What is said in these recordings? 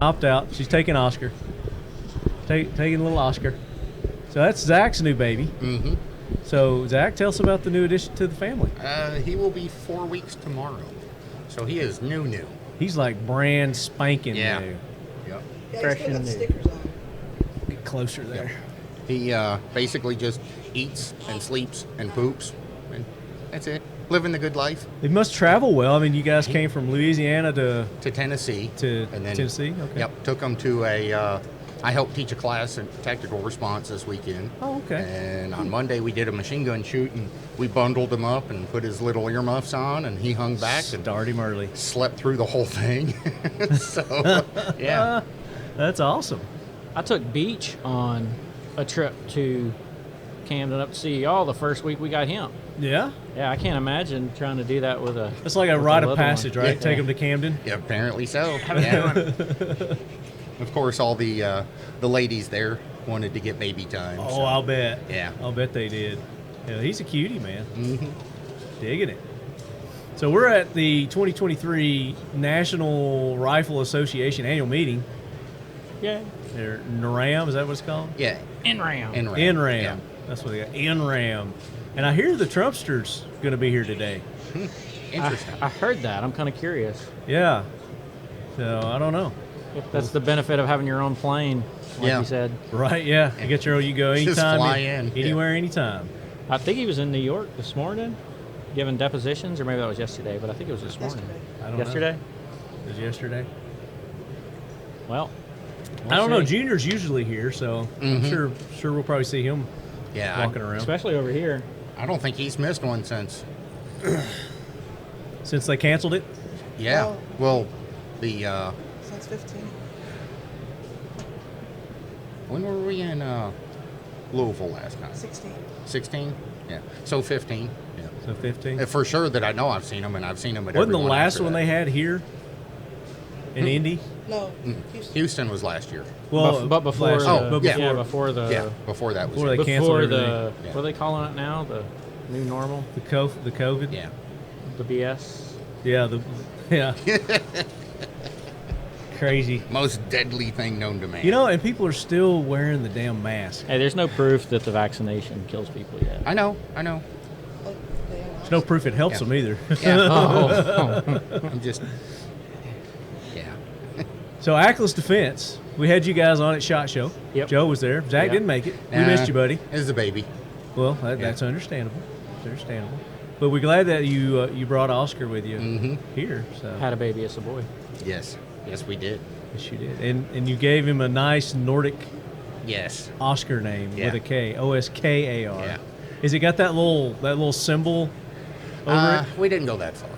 Opt out. She's taking Oscar. Taking little Oscar. So that's Zach's new baby. Mm-hmm. So Zach, tell us about the new addition to the family. He will be 4 weeks tomorrow. So he is new. He's like brand spanking new. Yep. Yeah, Fresh he's still got and new. stickers on. Get closer there. He basically just eats and sleeps and poops, and that's it. Living the good life. They must travel well. I mean, you guys came from Louisiana to Tennessee. and then Tennessee? Okay. Yep. Took him to I helped teach a class in tactical response this weekend. Oh, okay. And on Monday we did a machine gun shoot, and we bundled him up and put his little earmuffs on, and he hung back and Start him early. slept through the whole thing. So, yeah. That's awesome. I took Beach on a trip to Camden up to see y'all the first week we got him. Yeah? Yeah, I can't imagine trying to do that with a. It's like a with rite of little passage, one. right? Yeah. Take him to Camden. Yeah, apparently so. Yeah. Of course, all the ladies there wanted to get baby time. Oh, so. I'll bet. Yeah. I'll bet they did. Yeah, he's a cutie, man. Mm-hmm. Digging it. So we're at the 2023 National Rifle Association annual meeting. Yeah. Or NRAM, is that what it's called? Yeah. NRAM. NRAM. Yeah. That's what they got. NRAM. And I hear the Trumpster's going to be here today. Interesting. I heard that. I'm kind of curious. Yeah. So I don't know. If that's the benefit of having your own plane, like Yeah. you said. Right? Yeah. You get your own. You go Just anytime. fly in. Anywhere, anytime. I think he was in New York this morning, giving depositions, or maybe that was yesterday. But I think it was this morning. I don't Yesterday. know. It was yesterday. Well, I don't know. see. Junior's usually here, so I'm Mhm. sure we'll probably see him Yeah. walking around. Especially over here. I don't think he's missed one since. Since they canceled it. Yeah. Oh. Well, the Since 15. when were we in Louisville last time? 16. 16. Yeah. So 15. Yeah. So 15. For sure that I know I've seen him, and I've seen him at Wasn't the everyone last after one that. they had here in Indy? No, Mm. Houston. Houston was last year. Well, but before, last- the, Oh, yeah. yeah, before the, Yeah. Before that was. Before they here. canceled before the, everything. Yeah. what are they calling it now? The new normal, the COVID. Yeah. the BS. Yeah. Yeah. Crazy. Most deadly thing known to man. You know, and people are still wearing the damn mask. Hey, there's no proof that the vaccination kills people yet. I know. Oh, they are There's no proof it helps Yeah. them either. Yeah. Oh, I'm just. Yeah. So Aklys Defense, we had you guys on at SHOT Show. Yep. Joe was there. Zach Yeah. didn't make it. We Nah, missed you, buddy. This is a baby. Well, that's understandable. It's understandable. But we're glad that you brought Oscar with you Mm-hmm. here. So had a baby as a boy. Yes. Yes, we did. yes, you did, and you gave him a nice Nordic Yes. Oscar name Yeah. with a K, Oskar. Yeah. Is it got that little symbol over We didn't go that far.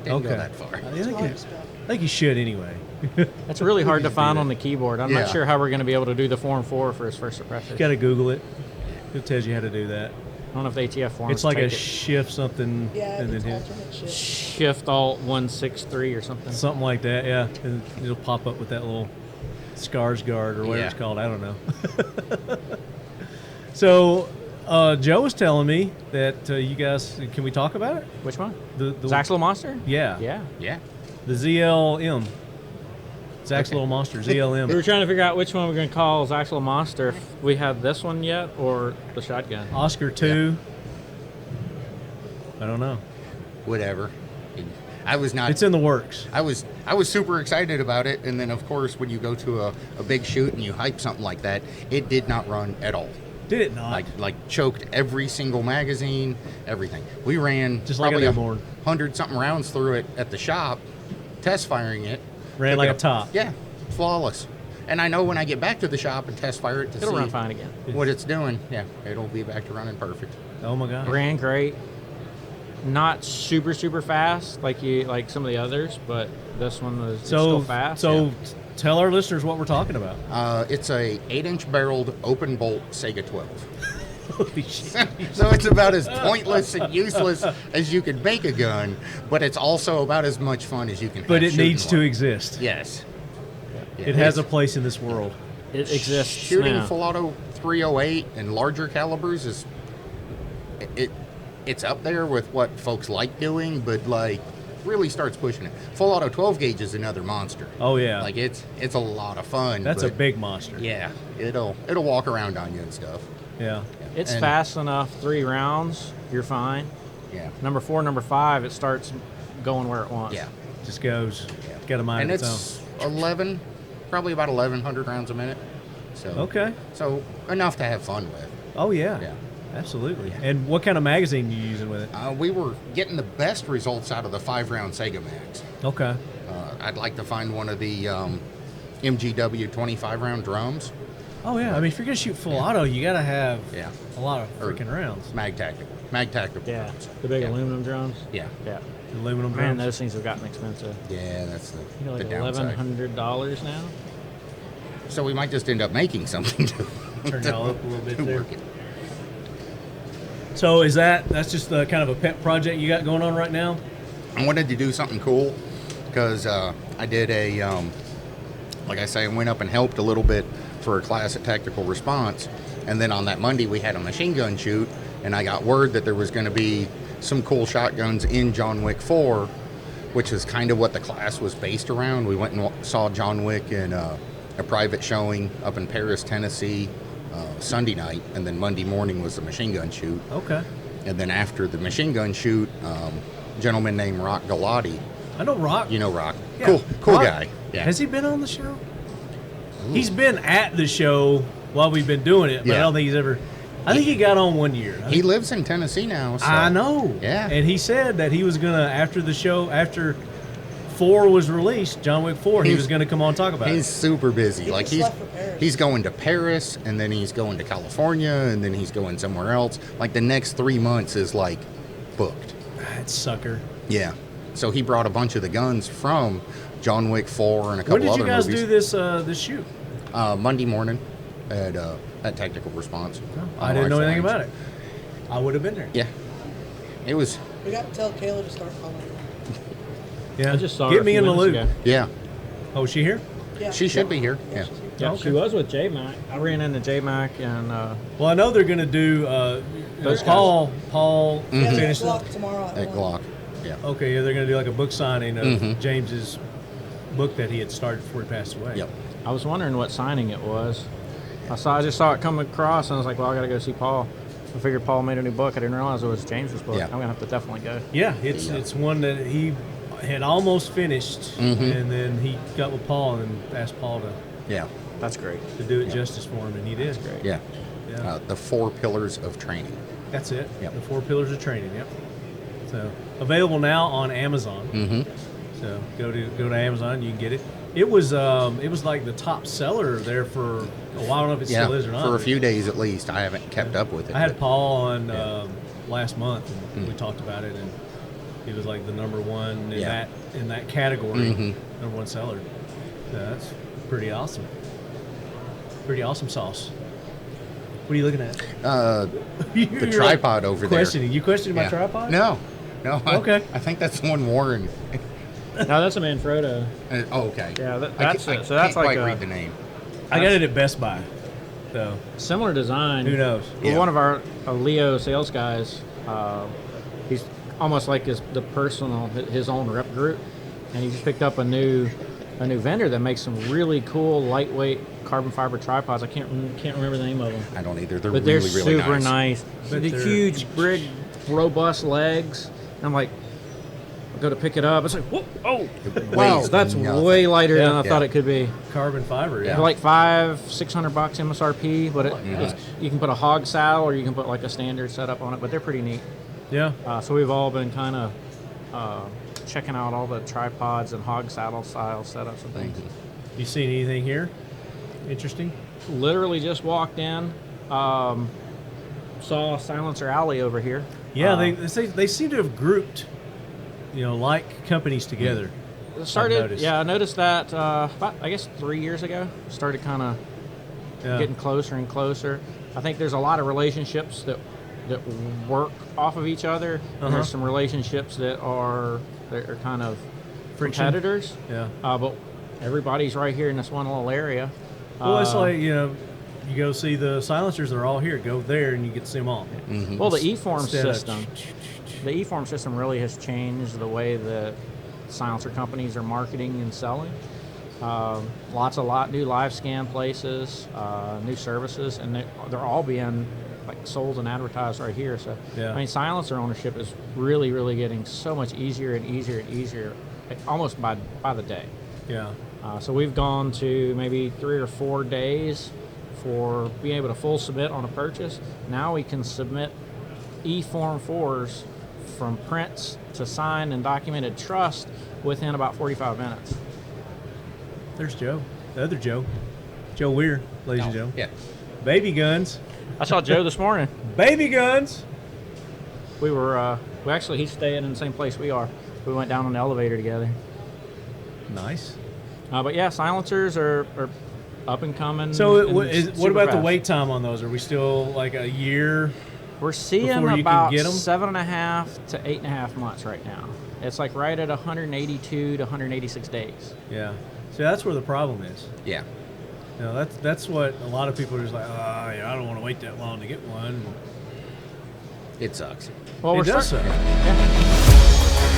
Didn't Okay. go that far. it? I It's think, hard to spell. I think you should anyway. That's really hard to do find that. on the keyboard. I'm Yeah. not sure how we're going to be able to do the Form 4 for his first suppressor. You got to Google it. It tells you how to do that. I don't know if the ATF forms It's like a take it. shift something Yeah, and then it's hit alternate shift. Shift Alt 163 or something. something like that. Yeah, and it'll pop up with that little Scars guard or whatever Yeah. it's called. I don't know. So Joe was telling me that you guys can we talk about it? Which one? The Zach's Little Monster? Yeah. Yeah. Yeah. The ZLM. Zach's Okay. Little Monster, ZLM. We were trying to figure out which one we're going to call Zach's Little Monster. If we have this one yet or the shotgun. Oscar 2. I don't know. Whatever. I was not. It's in the works. I was super excited about it, and then of course when you go to a big shoot and you hype something like that, it did not run at all. Did it not? Like choked every single magazine, everything. We ran Just like a probably newborn. 100-something rounds through it at the shop, test firing it. Ran Pick like it a up. top. Yeah, flawless. And I know when I get back to the shop and test fire it to It'll see run fine again. what it's doing, yeah, it'll be back to running perfect. Oh my God. Ran great. Not super fast like some of the others, but this one was it's still fast. So tell our listeners what we're talking about. It's a 8-inch barreled open bolt Saiga 12. Holy shit. So it's about as pointless and useless as you could make a gun, but it's also about as much fun as you can. But have it needs shooting to one. exist. Yes. Yeah, It has a it's- place in this world. It exists Shooting now. full auto 308 and larger calibers is it. it's up there with what folks like doing, but like really starts pushing it. Full auto 12 gauge is another monster. Oh yeah, Like it's a lot of fun. that's a but big monster. yeah. It'll walk around on you and stuff. Yeah. It's And- fast enough. 3 rounds, you're fine. Yeah. Number 4, number 5, it starts going where it wants. Yeah. Just goes. Yeah. Got a mind And of its it's 11, probably about 1,100 rounds a minute. So own. Okay. So enough to have fun with. Oh yeah. Yeah. Absolutely. And what kind of magazine you using with it? We were getting the best results out of the 5-round Saiga Max. Okay. I'd like to find one of the MGW 25-round drums. Oh yeah. I mean, if you're gonna shoot full auto, you gotta have Yeah. a lot of Or- freaking rounds. Mag Tactical. Mag Tactical Yeah. drums. The big Yeah. aluminum drums. Yeah. Yeah. Aluminum Man, drums. those things have gotten expensive. Yeah, that's the, You know, the like downside. $1,100 now. So we might just end up making something to, Turn y'all up a little bit to there. work it. So that's just kind of a pet project you got going on right now? I wanted to do something cool because I did like I say, I went up and helped a little bit for a class at Tactical Response. And then on that Monday, we had a machine gun shoot, and I got word that there was going to be some cool shotguns in John Wick 4, which is kind of what the class was based around. We went and saw John Wick in a private showing up in Paris, Tennessee, Sunday night, and then Monday morning was the machine gun shoot. Okay. And then after the machine gun shoot, a gentleman named Rock Galati, I know Rock. you know Rock, Yeah. cool Rock- guy. Yeah. Has he been on the show? He's been at the show while we've been doing it, but I Yeah. don't think he's ever. I think he got on one year. He lives in Tennessee now. So. I know. Yeah. And he said that he was gonna after the show, after 4 was released, John Wick 4, he He's- was gonna come on and talk about He's it. super busy. He Like just left for Paris. he's going to Paris, and then he's going to California, and then he's going somewhere else. Like the next 3 months is like booked. That sucker. Yeah. So he brought a bunch of the guns from John Wick 4 and a couple When did other you guys movies. do this shoot? Monday morning at Tactical Response. I didn't know anything about it. I would have been there. Yeah. It was. We got to tell Kayla to start calling. Yeah. I just saw Get her a me few in the loop. minutes ago. Yeah. Oh, is she here? Yeah. She should be here. Yeah. she's here. Yeah, Okay. she was with J-Mac. I ran into J-Mac and Well, I know they're gonna do. Those Paul Yeah, finished it. Glock tomorrow At 1. Glock. Yeah. Okay, yeah, they're gonna do like a book signing of Mhm. James's book that he had started before he passed away. Yep. I was wondering what signing it was. I just saw it come across and I was like, well, I got to go see Paul. I figured Paul made a new book. I didn't realize it was James's book. Yeah. I'm going to have to definitely go. Yeah, it's Yeah. it's one that he had almost finished, Mhm. and then he got with Paul and asked Paul Yeah. That's great. to do it Yeah. justice for him, and he did. That's great. Yeah. Yeah, The 4 pillars of training. that's it. Yep. The 4 pillars of training. Yep. So available now on Amazon. Mm-hmm. So go to Amazon, you can get it. It was like the top seller there for a while. I don't know if it Yeah. still is or not. For a few days at least. I haven't kept up with it. I had but- Paul on Yeah. last month, and we Mm. talked about it, and he was like the number one in Yeah. that category, Mhm. number one seller. So that's pretty awesome. Pretty awesome sauce. What are you looking at? The You're tripod over there. questioning. You questioning my Yeah. tripod? No. Okay. I think that's the one Warren. No, that's a Manfrotto. Oh, okay. Yeah, I that's can't- it. So I that's can't like quite a read the name. I got it at Best Buy. So similar design. who knows? Well, Yeah. one of our Leo sales guys, he's almost like his own rep group, and he just picked up a new vendor that makes some really cool lightweight carbon fiber tripods. I can't remember the name of them, I don't either. They're but they're really, really super nice. nice. But The they're- huge, big, robust legs. And I'm like, I go to pick it up. It's like, whoa, oh, wow, weighs that's nothing. way lighter than I Yeah. thought it could be. Carbon fiber. Yeah. They're like $500-600 MSRP, but Oh my it's, gosh. you can put a hog saddle or you can put like a standard setup on it. But they're pretty neat. Yeah. So we've all been kind of checking out all the tripods and hog saddle style setups and things. You seen anything here? Interesting. Literally just walked in, saw Silencer Alley over here. Yeah, they seem to have grouped, like companies together. Started, noticed. yeah, I noticed that about, I guess 3 years ago. Started kind of Yeah. getting closer and closer. I think there's a lot of relationships that work off of each other. And there's some relationships that are kind of Friction. competitors. Yeah. But everybody's right here in this one little area. Well, it's like you go see the silencers. They're all here. Go there, and you get to see them all. Well, the E-form Instead of- system, the E-form system really has changed the way that silencer companies are marketing and selling. Lots of new live scan places, new services, and they're all being like sold and advertised right here. So, Yeah. I mean, silencer ownership is really, really getting so much easier and easier and easier, like, almost by the day. Yeah. So we've gone to maybe 3 or 4 days for being able to full submit on a purchase. Now we can submit E-Form 4s from prints to signed and documented trust within about 45 minutes. There's Joe. The other Joe. Joe Weir, ladies and gentlemen. Yeah. Baby guns. I saw Joe this morning. Baby guns. He's staying in the same place we are. We went down on the elevator together. Nice. But yeah, silencers are up and coming. So and what super about the fast. wait time on those? Are we still like a year? We're seeing before you can about get 'em? 7.5 to 8.5 months right now. It's like right at 182 to 186 days. Yeah. See, that's where the problem is. Yeah. You know, that's what a lot of people are just like, yeah, I don't want to wait that long to get one. It sucks. Well, It we're does starting. suck. Yeah.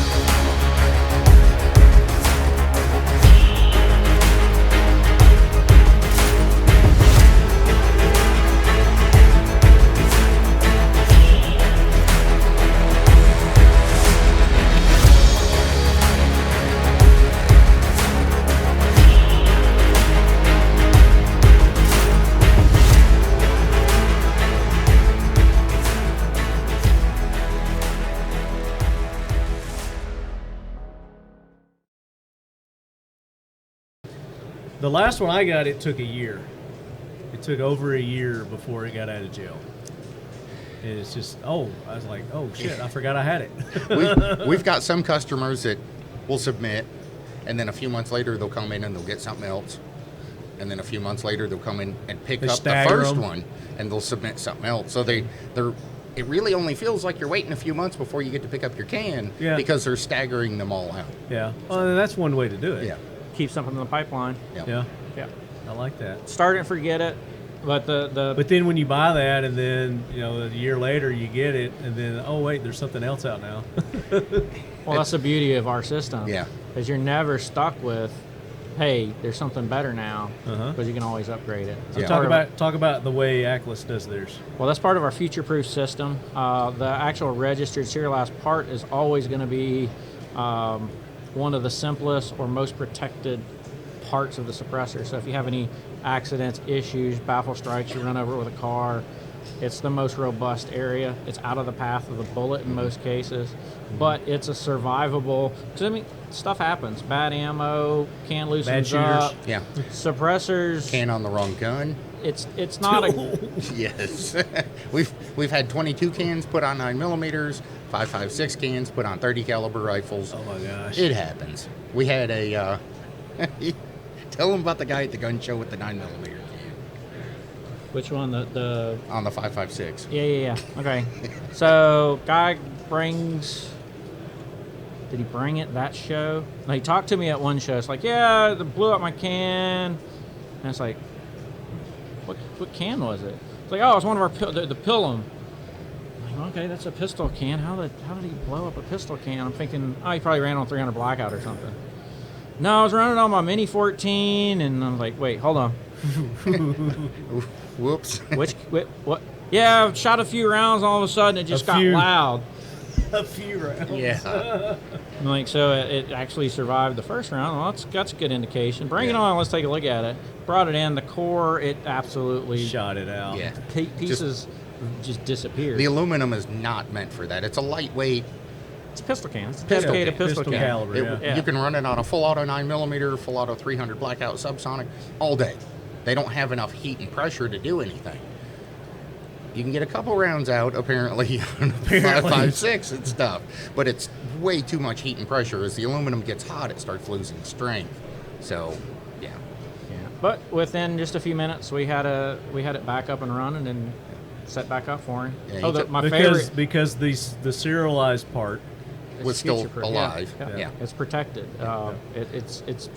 The last one I got, it took a year. It took over a year before it got out of jail. And it's just, I was like, oh shit, I forgot I had it. We've got some customers that will submit, and then a few months later they'll come in and they'll get something else. And then a few months later they'll come in and pick They up the stagger first 'em. one, and they'll submit something else. So it really only feels like you're waiting a few months before you get to pick up your can, Yeah. because they're staggering them all out. Yeah. Well, that's one way to do it. Yeah. Keep something in the pipeline. Yeah. Yeah. I like that. Start it and forget it. But But then when you buy that, and then a year later you get it, and then wait, there's something else out now. well, that's the beauty of our system. Yeah. Because you're never stuck with, hey, there's something better now, Uh-huh. because you can always upgrade it. Yeah. Talk about the way Aklys does theirs. Well, that's part of our future-proof system. The actual registered serialized part is always going to be one of the simplest or most protected parts of the suppressor. So if you have any accidents, issues, baffle strikes, you run over with a car, it's the most robust area. It's out of the path of the bullet in most cases, but it's a survivable. Because I mean, stuff happens. Bad ammo, can loosens shooters. up. Yeah. Suppressors. Can on the wrong gun. It's not a. Yes. We've had 22 cans put on 9mm, 5.56 cans put on 30 caliber rifles. Oh my gosh. It happens. We had a tell them about the guy at the gun show with the 9mm can Which one? The on the 5.56. Yeah. Okay. So, guy brings. Did he bring it that show? No, he talked to me at one show. It's like, yeah, they blew up my can. And it's like, what can was it? It's like, oh, it's one of our the Pilum. I'm like, okay, that's a pistol can. How did he blow up a pistol can? I'm thinking, oh, he probably ran on 300 blackout or something. No, I was running on my Mini 14, and I'm like, wait, hold on. Whoops. What? Yeah, I've shot a few rounds. All of a sudden, it just got few. loud. A few rounds. Yeah. I'm like, so it actually survived the first round. Well, that's a good indication. Bring it Yeah. on. Let's take a look at it. Brought it in. The core, it absolutely Shot it out. Yeah. pieces just disappeared. The aluminum is not meant for that. It's a lightweight. It's a pistol can. It's a Pistol dedicated can. pistol can. caliber. It- Yeah. You can run it on a full auto 9mm, full auto 300 blackout subsonic all day. They don't have enough heat and pressure to do anything. You can get a couple rounds out, apparently, on 5.56 and stuff, but it's way too much heat and pressure. As the aluminum gets hot, it starts losing strength. So, yeah. Yeah. But within just a few minutes, we had it back up and running and set back up for him. Yeah, Oh, he took- my Because favorite. because the serialized part. Was It's still future-proof. alive. Yeah. Yeah. It's protected. It's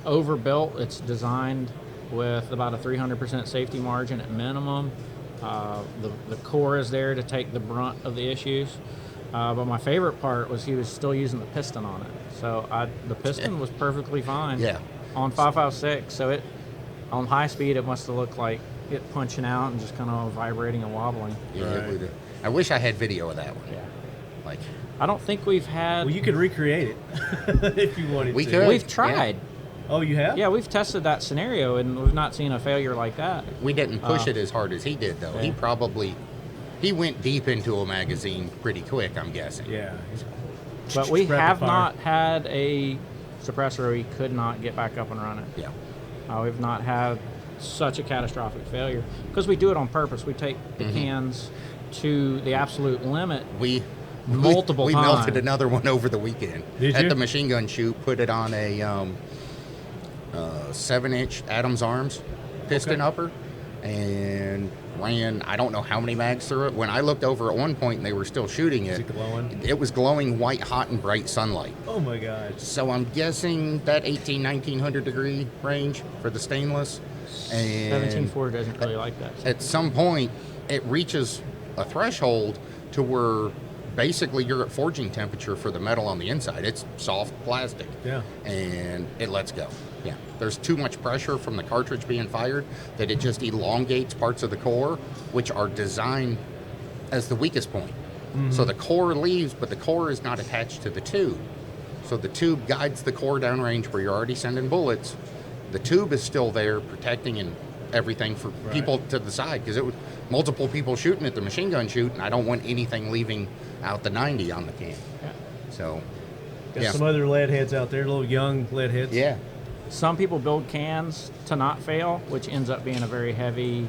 overbuilt. It's designed with about a 300% safety margin at minimum. The core is there to take the brunt of the issues. But my favorite part was he was still using the piston on it. So the piston was perfectly fine on 556. So it on high speed, it must have looked like it punching out and just kind of vibrating and wobbling. Yeah, it would. I wish I had video of that one. Yeah. Like, I don't think we've had... Well, you could recreate it if you wanted We to. could. We've tried. Oh, you have? Yeah, we've tested that scenario, and we've not seen a failure like that. we didn't push it as hard as he did, though. Yeah. He went deep into a magazine pretty quick, I'm guessing. Yeah. But we Rapid have fire. not had a suppressor where we could not get back up and running. Yeah. We've not had such a catastrophic failure because we do it on purpose. We take the cans to the absolute limit. We Multiple we times. melted another one over the weekend. Did at you? the machine gun shoot, put it on a 7-inch Adams Arms piston upper and ran I don't know how many mags through it. When I looked over at one point and they were still shooting Is it glowing? it was glowing white hot and bright sunlight. Oh my God. So I'm guessing that 1900 degree range for the stainless. And 17.4 doesn't really like that. at some point it reaches a threshold to where basically you're at forging temperature for the metal on the inside. It's soft plastic. Yeah. And it lets go. Yeah. There's too much pressure from the cartridge being fired that it just elongates parts of the core, which are designed as the weakest point. So the core leaves, but the core is not attached to the tube. So the tube guides the core downrange where you're already sending bullets. The tube is still there protecting and everything for people to the side, because it was multiple people shooting at the machine gun shoot, and I don't want anything leaving out the 90 on the can. Yeah. So, Got some other lead heads out there, little young lead heads. yeah. Some people build cans to not fail, which ends up being a very heavy,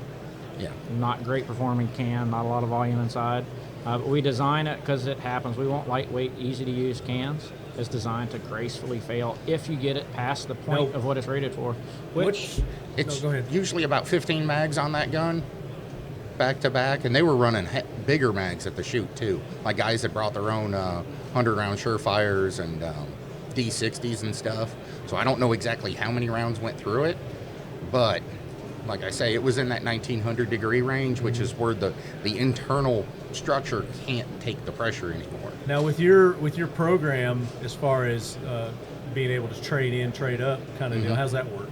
Yeah. not great performing can, not a lot of volume inside. But we design it because it happens. We want lightweight, easy to use cans. It's designed to gracefully fail if you get it past the point of what it's rated for. Which It's go ahead. usually about 15 mags on that gun, back to back, and they were running bigger mags at the shoot too. Like guys that brought their own 100-round Surefires and D60s and stuff. So I don't know exactly how many rounds went through it, but like I say, it was in that 1900 degree range, which is where the internal structure can't take the pressure anymore. Now with your program, as far as being able to trade in, trade up kind of deal, how's that work?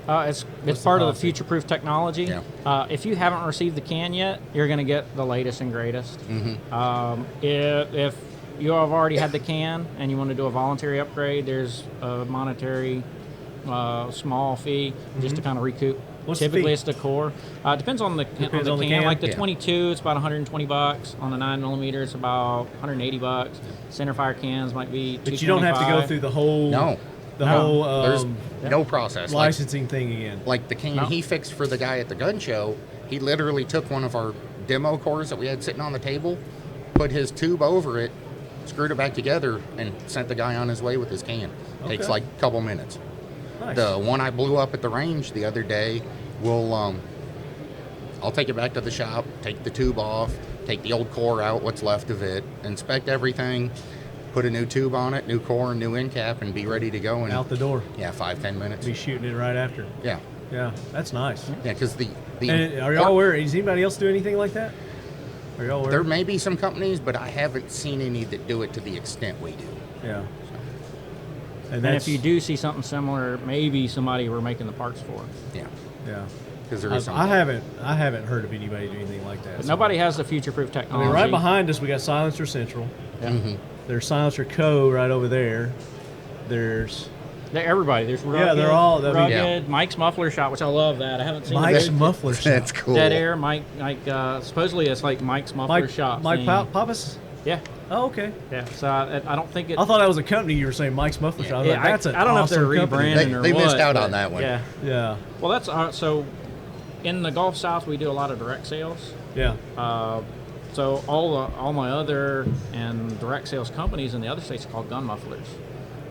it's the part of the policy? future-proof technology. Yeah. If you haven't received the can yet, you're going to get the latest and greatest. If you have already had the can and you want to do a voluntary upgrade, there's a monetary small fee just to kind of recoup. What's the Typically, fee? it's the core. Depends on the can. can? Like the Yeah. 22, it's about $120. On the 9mm, it's about $180. Centerfire cans might be $225. But you don't have to go through the whole No. whole There's no process. Like, licensing thing again. like the can No. he fixed for the guy at the gun show, he literally took one of our demo cores that we had sitting on the table, put his tube over it, screwed it back together, and sent the guy on his way with his can. Takes Okay. like a couple minutes. Nice. The one I blew up at the range the other day, I'll take it back to the shop, take the tube off, take the old core out, what's left of it, inspect everything, put a new tube on it, new core, new end cap, and be ready to go in, Out the door. 5-10 minutes. Be shooting it right after. Yeah. Yeah, that's nice. Yeah, because the And are y'all aware? Does anybody else do anything like that? Are y'all aware? there may be some companies, but I haven't seen any that do it to the extent we do. Yeah. And if you do see something similar, maybe somebody we're making the parts for. Yeah, yeah. because there is some. I haven't heard of anybody do anything like that. But so. nobody has the future-proof I technology. mean, right behind us, we got Silencer Central. There's Silencer Co. right over there. There's Everybody. There's Rugged, Yeah, they're all- I mean- Rugged, Yeah. Mike's Muffler Shop, which I love that. I haven't seen Mike's the Muffler Shop. That's cool. Dead Air. Mike supposedly it's like Mike's Muffler Shop. Mike thing. Pappas? Yeah. Oh, okay. Yeah. So I don't think it. I thought that was a company you were saying, Mike's Muffler Shop. I was Yeah, like, that's an I don't know if they're awesome company. rebranding They or missed what, out on but that one. Yeah. Yeah, Well, that's so. In the Gulf South, we do a lot of direct sales. yeah. So all my other and direct sales companies in the other states are called gun mufflers.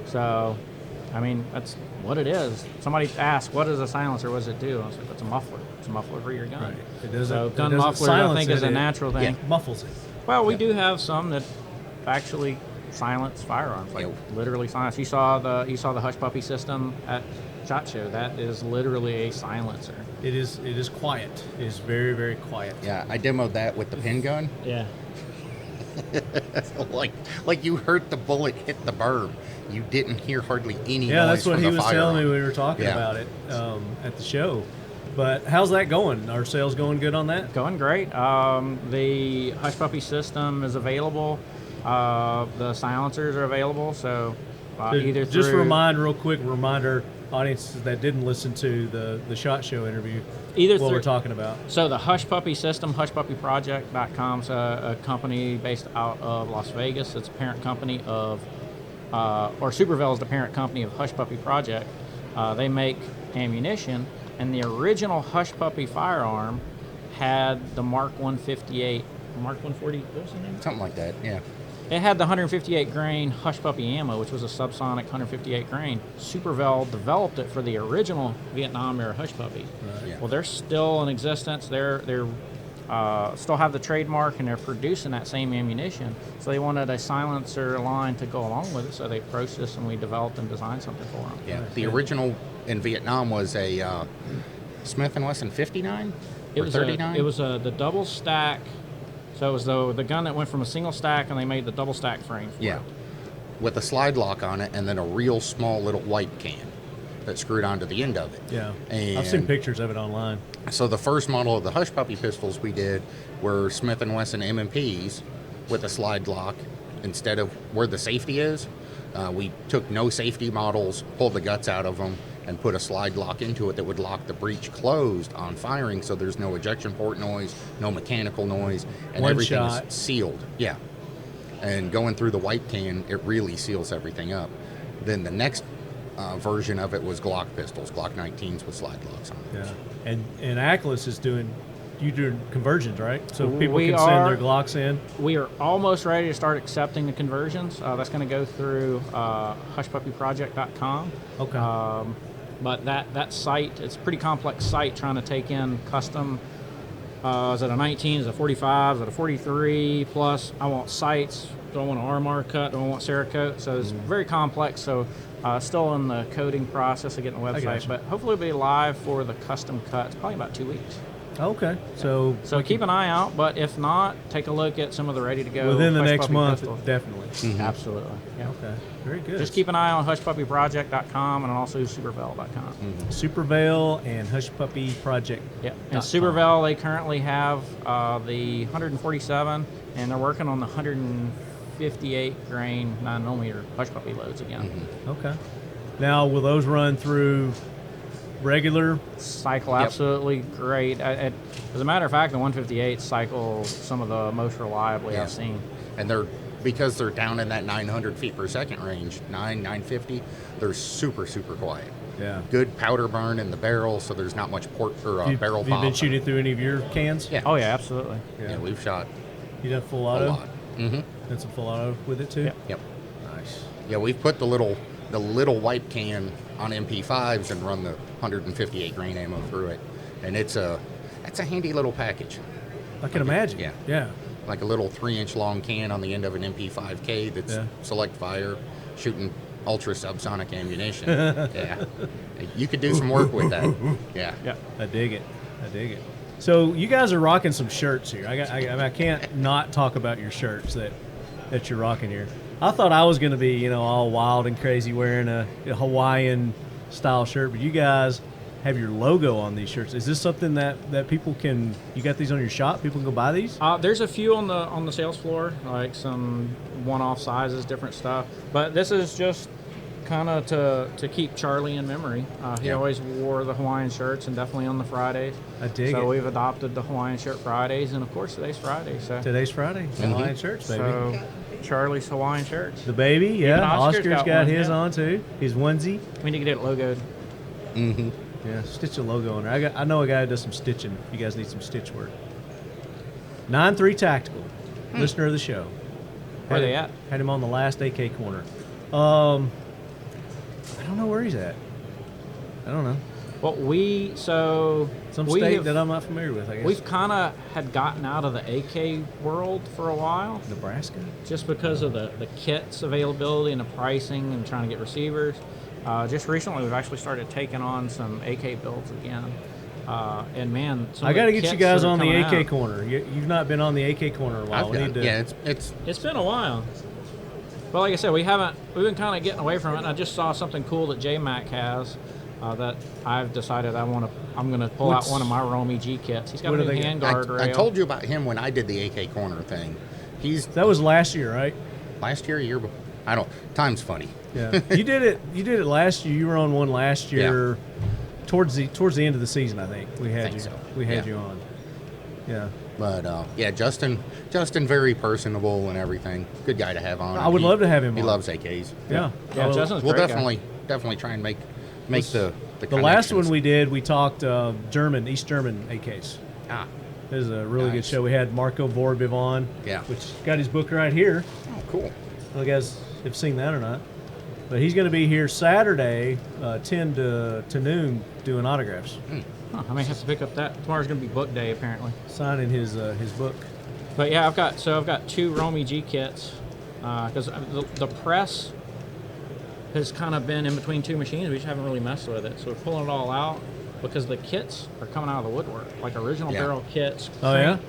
So, I mean, that's what it is. Somebody asked, "What is a silencer? What does it do?" I was like, "It's a muffler. It's a muffler for your gun." Right. It doesn't. So it gun doesn't muffler, I silence think, is it, a it natural thing. Yeah. Muffles it. Well, we do have some that actually silence firearms, like Yep. literally silence. You saw the Hush Puppy system at SHOT Show. That is literally a silencer. It is quiet. It is very, very quiet. Yeah, I demoed that with the pin gun. Yeah. like you heard the bullet hit the burb. You didn't hear hardly any Yeah, noise that's what from he the was firearm. telling me when we were talking Yeah. about it at the show. But how's that going? Are sales going good on that? Going great. The Hush Puppy system is available. The silencers are available. So either Just through, remind our audiences that didn't listen to the SHOT Show interview Either what through- we're talking about. So the Hush Puppy system, hushpuppyproject.com, is a company based out of Las Vegas. It's a parent company of, or Supervel is the parent company of Hush Puppy Project. They make ammunition, and the original Hush Puppy firearm had the Mark 158, Mark 140, what was the name? Something like that, yeah. It had the 158 grain Hush Puppy ammo, which was a subsonic 158 grain. Supervel developed it for the original Vietnam era Hush Puppy. Yeah. Well, they're still in existence. They're still have the trademark, and they're producing that same ammunition. So they wanted a silencer line to go along with it. So they approached us, and we developed and designed something for them. Yeah, the original in Vietnam was a Smith & Wesson 59 or 39? It was the double stack. So it was the gun that went from a single stack, and they made the double stack frame for Yeah, it. with a slide lock on it and then a real small little wipe can that screwed onto the end of it. Yeah, And I've seen pictures of it online. so the first model of the Hush Puppy pistols we did were Smith & Wesson M&Ps with a slide lock instead of where the safety is. We took no safety models, pulled the guts out of them, and put a slide lock into it that would lock the breech closed on firing, so there's no ejection port noise, no mechanical noise, and One everything shot. is sealed. Yeah. And going through the wipe can, it really seals everything up. Then the next version of it was Glock pistols, Glock 19s with slide locks on it. Yeah, and Aklys is doing conversions, right? So people We can send are. their Glocks in. We are almost ready to start accepting the conversions. That's going to go through hushpuppyproject.com. Okay. But that site, it's a pretty complex site trying to take in custom. Is it a 19? Is it a 45? Is it a 43? Plus, I want sights. Do I want an RMR cut? Do I want Cerakote? So it's very complex. So still in the coding process of getting the website. gotcha. But hopefully it'll be live for the custom cuts probably about 2 weeks. Okay, so So keep an eye out, but if not, take a look at some of the ready-to-go within the Hush next Puppy month, pistols. definitely. Absolutely. Yeah. Okay, very good. Just keep an eye on hushpuppyproject.com and also supervel.com. Superveil and Hush Puppy Project. Yeah. And Supervel, they currently have the 147, and they're working on the 158 grain 9mm Hush Puppy loads again. Okay. Now, will those run through regular? Cycle absolutely great. As a matter of fact, the 158 cycle some of the most reliably Yeah. I've seen. And because they're down in that 900 feet per second range, 950, they're super, super quiet. Yeah. Good powder burn in the barrel, so there's not much barrel Have you pop. been shooting through any of your cans? Yeah. Oh, yeah, absolutely. Yeah, we've shot You done full a auto? lot. Mm-hmm. Done some full auto with it too? Yep. Yep. Nice. Yeah, we've put the little wipe can on MP5s and run the 158 grain ammo through it, and it's a handy little package. I can imagine. Yeah. Yeah. Like a little 3-inch long can on the end of an MP5K that's Yeah. select fire, shooting ultra subsonic ammunition. Yeah, you could do some work with that. Yeah. Yeah. I dig it. So you guys are rocking some shirts here. I can't not talk about your shirts that you're rocking here. I thought I was going to be, all wild and crazy wearing a Hawaiian style shirt, but you guys have your logo on these shirts. Is this something that people can? You got these on your shop? People can go buy these? There's a few on the sales floor, like some one-off sizes, different stuff. But this is just kind of to keep Charlie in memory. He Yeah. always wore the Hawaiian shirts, and definitely on the Fridays. I dig it. So we've adopted the Hawaiian shirt Fridays, and of course today's Friday. So Today's Friday. Hawaiian shirts, baby. So Charlie's Hawaiian shirts. The baby, yeah. Oscar's Oscar's got got one, his yeah. on too. His onesie. We need to get it logoed. Mm-hmm. Yeah, stitch a logo on there. I know a guy who does some stitching. If you guys need some stitch work. 9-3 Tactical, listener of the show. Where they at? Had him on the last AK corner. I don't know where he's at. I don't know. Well, Some state that I'm not familiar with, I guess. we've kind of had gotten out of the AK world for a while, Nebraska? just because of the kits availability and the pricing and trying to get receivers. Just recently, we've actually started taking on some AK builds again. And man, I got to get you guys on the AK out, corner. You've not been on the AK corner in a while. It's been a while. But like I said, we've been kind of getting away from it. And I just saw something cool that J-Mac has that I've decided I'm going to pull out one of my Romy G kits. He's got a new handguard rail. I told you about him when I did the AK corner thing. That was last year, right? Last year before. Time's funny. Yeah. You did it last year. You were on one last year. Towards the end of the season, I think we had you on. Yeah. But Justin, very personable and everything. Good guy to have on. I would love to have him. He on. loves AKs. Yeah. Justin's we'll great definitely try and make the last one we did. We talked East German AKs. It was a really good show. We had Marco Vorbiv on. Yeah. Which got his book right here. Oh, cool. I don't know if you guys have seen that or not. But he's going to be here Saturday, 10 to noon, doing autographs. I may have to pick up that. Tomorrow's going to be book day, apparently. Signing his book. But yeah, I've got 2 Romy G kits because the press has kind of been in between 2 machines. We just haven't really messed with it, so we're pulling it all out because the kits are coming out of the woodwork, like original barrel kits,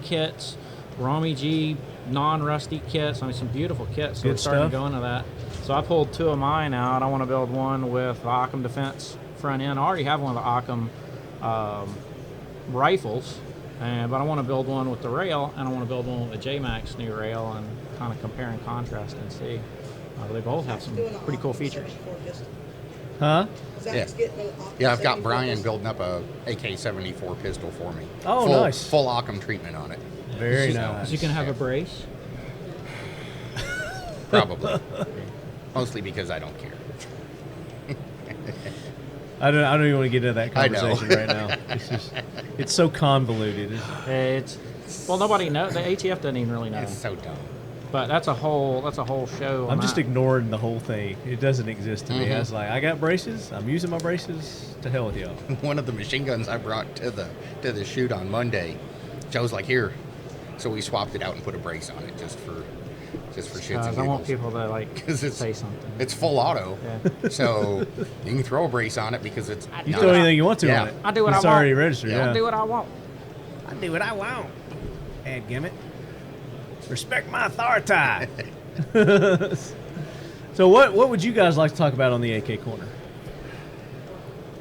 kits, Romy G non-rusty kits. I mean, some beautiful kits. So we're starting to go into that. So I pulled 2 of mine out. I want to build one with the Aklys Defense front end. I already have one of the Aklys rifles, but I want to build one with the rail, and I want to build one with the J-Max new rail and kind of compare and contrast and see. They both have some pretty cool features. Huh? Yeah, I've got Brian building up a AK-74 pistol for me. Oh, nice. Full Occam treatment on it. Very nice. So you can have a brace? Probably. Mostly because I don't care. I don't even want to get into that conversation right now. It's so convoluted. Nobody knows. The ATF doesn't even really know. It's so dumb. But that's a whole show. I'm just ignoring the whole thing. It doesn't exist to me. I was like, I got braces. I'm using my braces. To hell with y'all. One of the machine guns I brought to the shoot on Monday, Joe's like, here. So we swapped it out and put a brace on it just for shits and giggles. I want people to say something. It's full auto, so you can throw a brace on it because it's. You throw anything you want to on it. I do what I want. It's already registered. Yeah. I do what I want. I do what I want. Dadgummit. Respect my authority. So what would you guys like to talk about on the AK corner?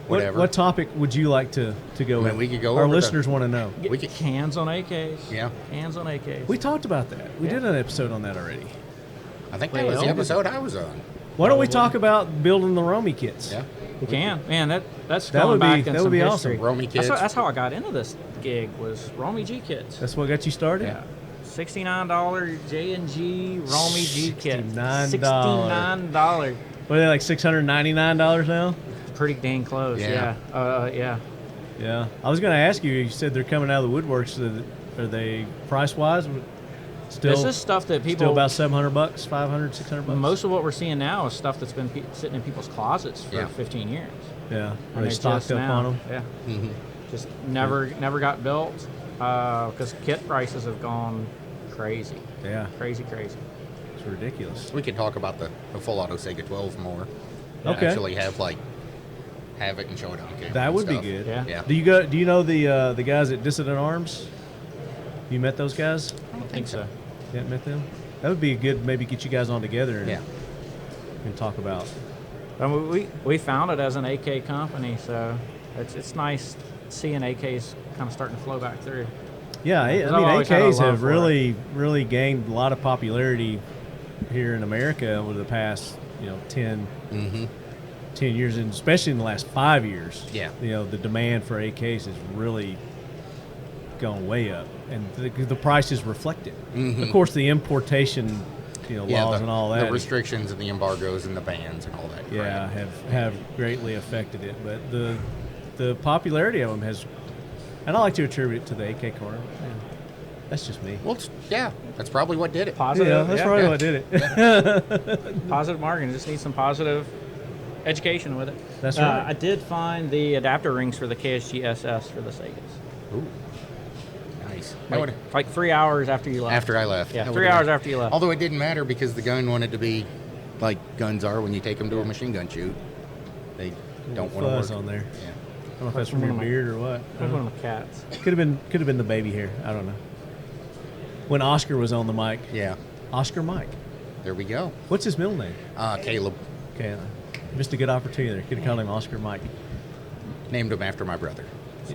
Whatever. What topic would you like to go with? We could go. Our listeners want to know. We could hands on AKs. Yeah. Hands on AKs. We talked about that. We did an episode on that already. I think that was the episode I was on. Why don't we talk about building the Romy kits? Yeah. We can. Man, that's going back in some history. Awesome. Romy kits. That's how I got into this gig was Romy G kits. That's what got you started? Yeah. $69 J&G Romy G kit. $69. What are they, like $699 now? Pretty dang close. Yeah. Yeah. I was going to ask you. You said they're coming out of the woodwork. So are they price wise? This is stuff that people still about $700, $500, $600. Most of what we're seeing now is stuff that's been sitting in people's closets for 15 years. Yeah. And they stocked up on them. Yeah. Mm-hmm. Just never got built because kit prices have gone crazy. Yeah. Crazy. It's ridiculous. We could talk about the full auto Saiga 12 more. Okay. Actually have it and show it on camera. That would be good. Yeah. Do you know the guys at Dissident Arms? You met those guys? I don't think so. You haven't met them? That would be good. Maybe get you guys on together and talk about. We founded as an AK company, so it's nice seeing AKs kind of starting to flow back through. Yeah, I mean AKs have really gained a lot of popularity here in America over the past 10 years, and especially in the last 5 years. Yeah. The demand for AKs has really gone way up, and the prices reflect it. Of course, the importation laws and all that. The restrictions and the embargoes and the bans and all that. Yeah, have greatly affected it. But the popularity of them has, and I like to attribute it to the AK corner. Yeah. That's just me. Well, that's probably what did it. Positive. Yeah, that's probably what did it. Positive marketing. Just need some positive education with it. That's right. I did find the adapter rings for the KSG SS for the Saigas. Ooh. Nice. Like 3 hours after you left. After I left. Yeah, That 3 would've hours been- after you left. Although it didn't matter because the gun wanted to be like guns are when you take them to a machine gun shoot. They don't want to fuzz work. on there. Yeah. I don't know if that's from your beard or what. That's one of my cats. Could have been the baby hair. I don't know. When Oscar was on the mic. Yeah. Oscar Mike. There we go. What's his middle name? Caleb. Okay, missed a good opportunity there. Could have called him Oscar Mike. Named him after my brother.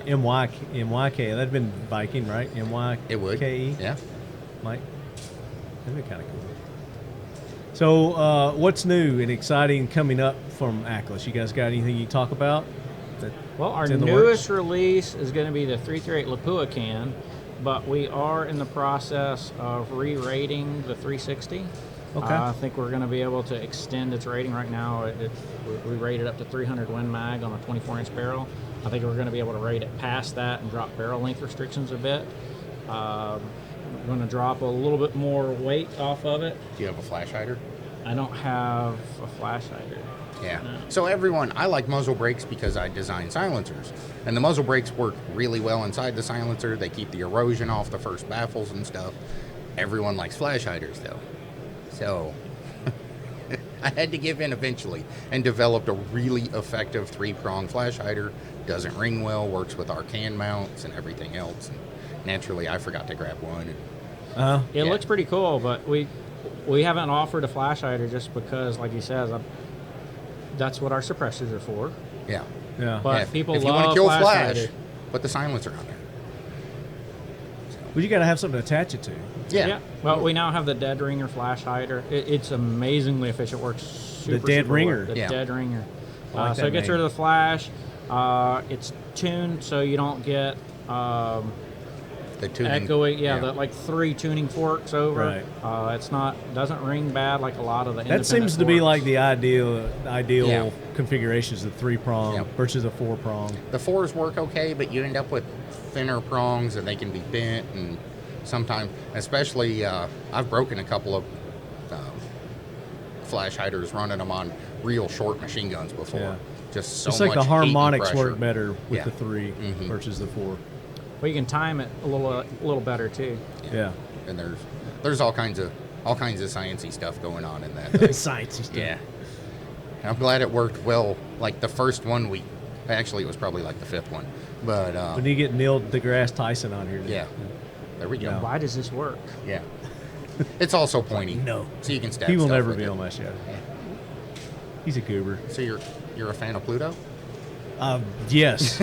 M-Y-K. That'd been Viking, right? M-Y-K-E? It would. Yeah. Mike. That'd be kind of cool. So, what's new and exciting coming up from Aklys? You guys got anything you talk about? Well, our in the newest release is going to be the 338 Lapua can, but we are in the process of re-rating the 360. Okay. I think we're going to be able to extend its rating right now. We rated up to 300 Win Mag on a 24-inch barrel. I think we're going to be able to rate it past that and drop barrel length restrictions a bit. I'm going to drop a little bit more weight off of it. Do you have a flash hider? I don't have a flash hider. Yeah. No. So everyone, I like muzzle brakes because I design silencers. And the muzzle brakes work really well inside the silencer. They keep the erosion off the first baffles and stuff. Everyone likes flash hiders though. So I had to give in eventually and developed a really effective 3-prong flash hider. Doesn't ring well, works with our can mounts and everything else. And naturally, I forgot to grab one. It Yeah. looks pretty cool, but we haven't offered a flash hider just because, like he says, that's what our suppressors are for. Yeah. Yeah. But Yeah, people if you love want to kill flash flash, hider. put the silencer on there. But you got to have something to attach it to. Yeah. Well, we now have the dead ringer flash hider. It's amazingly efficient. Works super, dead super ringer? well. The Yeah. dead ringer. I like So that it gets name. rid of the flash. It's tuned so you don't get The tuning. echoing. Yeah, the like 3 tuning forks over. Right. It's not doesn't ring bad like a lot of the. That seems to be like the ideal Yeah. configurations of 3-prong Yeah. versus a 4-prong. The 4s work okay, but you end up with thinner prongs and they can be bent, and sometimes, especially, I've broken a couple of flash hiders running them on real short machine guns before. Yeah. Just so It's like much the heat and harmonics pressure. work better with Yeah. the 3 Mhm. versus the 4. Well, you can time it a little better too. Yeah. And there's all kinds of sciencey stuff going on in that thing. Sciencey stuff. Yeah. And I'm glad it worked well. Like the first one actually it was probably like the 5th one, but When you get Neil deGrasse Tyson on here. yeah, there we go. Yeah. Why does this work? Yeah. It's also pointy. No. So you can stab He will stuff never with be it. on my show. He's a goober. So you're a fan of Pluto? Yes.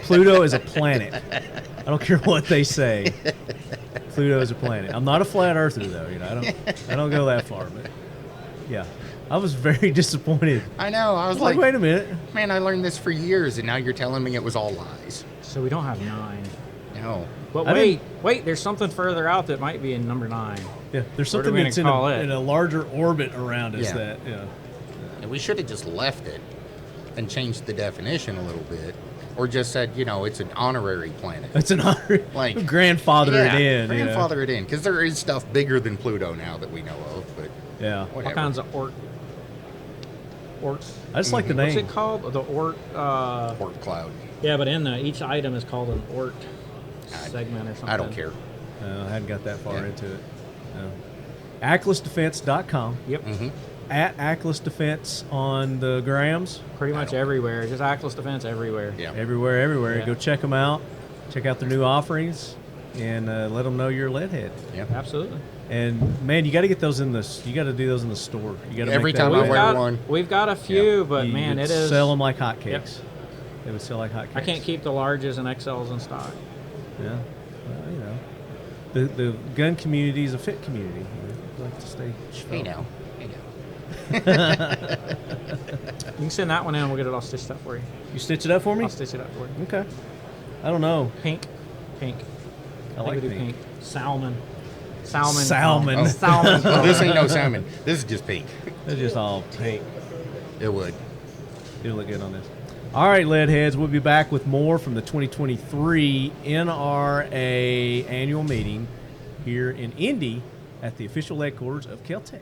Pluto is a planet. I don't care what they say. Pluto is a planet. I'm not a flat earther though, I don't go that far, but yeah. I was very disappointed. I know. I was Like, wait a minute. man, I learned this for years, and now you're telling me it was all lies. So we don't have 9. No. But I wait, there's something further out that might be in number 9. Yeah, there's What are something we that's gonna call it? in a larger orbit around us Yeah. that, And we should have just left it and changed the definition a little bit, or just said, it's an honorary planet. it's an honor. Like grandfather it in. grandfather it in, because there is stuff bigger than Pluto now that we know of. But Yeah. All whatever. kinds of orcs. I just like the What's name. it called? The orc. Orc cloud. Yeah, but each item is called an orc segment or something. I don't care. I hadn't got that far Yeah. into it. No. AklysDefense.com. Yep. Mm-hmm. At Aklys Defense on the grams. Pretty much everywhere. Just Aklys Defense everywhere. Yeah. Everywhere. Yeah. Go check them out. Check out their new offerings, and let them know you're a lead head. Yeah. Absolutely. And man, you got to get those in the. You got to do those in the store. You got to Every make that time I way. wear one. We've got a few, Yeah. but You man, would it is. sell them like hotcakes. They would sell like hotcakes. I can't keep the larges and XLs in stock. Yeah. Well, the gun community is a fit community. We like to stay. Hey now. You can send that one in. We'll get it all stitched up for you. You stitch it up for me. I'll stitch it up for you. Okay. I don't know. Pink. I like we do pink. Salmon. Salmon. Oh. Salmon. Well, this ain't no salmon. This is just pink. They're just all pink. It would. It'll look good on this. All right, lead heads. We'll be back with more from the 2023 NRA annual meeting here in Indy at the official headquarters of Kel-Tec.